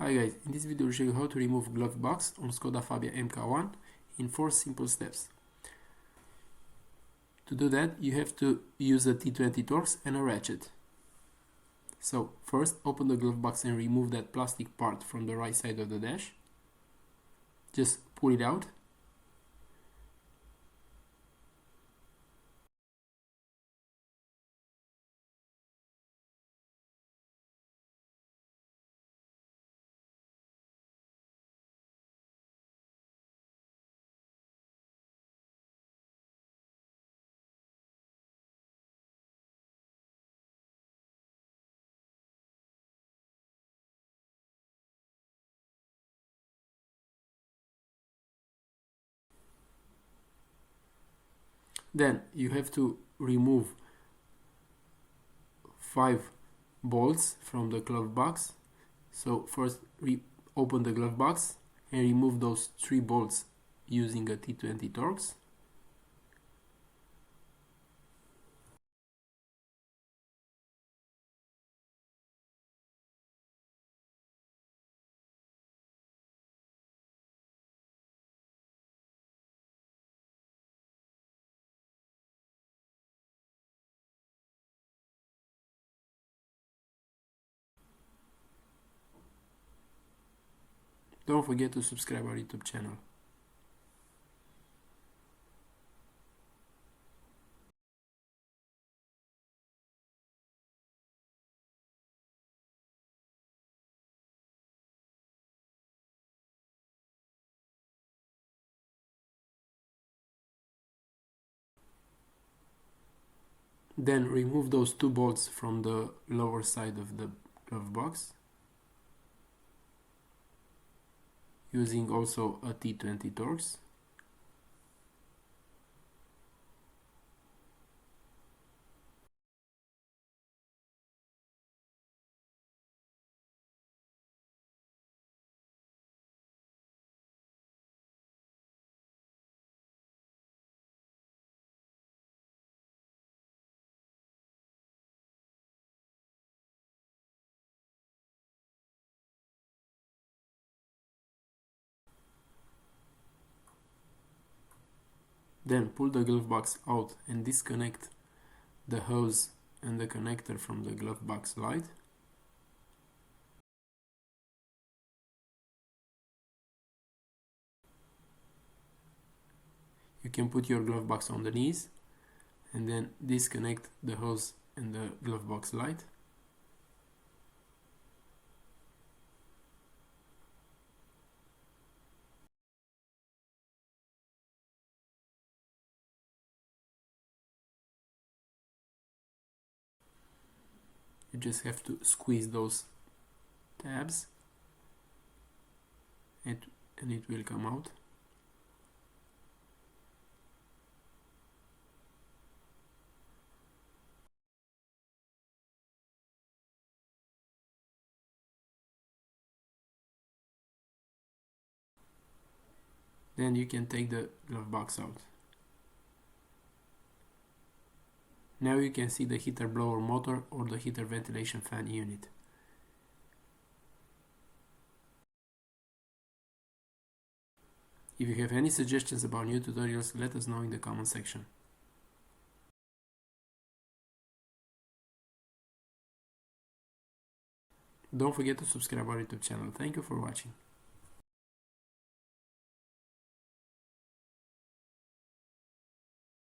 Hi guys, in this video I'll show you how to remove glove box on Skoda Fabia Mk1 in 4 simple steps. To do that you have to use a T20 Torx and a ratchet. So first open the glove box and remove that plastic part from the right side of the dash. Just pull it out. Then you have to remove 5 bolts from the glove box. So first open the glove box and remove those 3 bolts using a T20 Torx. Don't forget to subscribe our YouTube channel. Then remove those 2 bolts from the lower side of the glove box using also a T20 Torx. Then pull the glove box out and disconnect the hose and the connector from the glove box light. You can put your glove box on the knees and then disconnect the hose and the glove box light. You just have to squeeze those tabs and it will come out. Then you can take the glove box out. Now you can see the heater blower motor or the heater ventilation fan unit. If you have any suggestions about new tutorials, let us know in the comment section. Don't forget to subscribe our YouTube channel. Thank you for watching.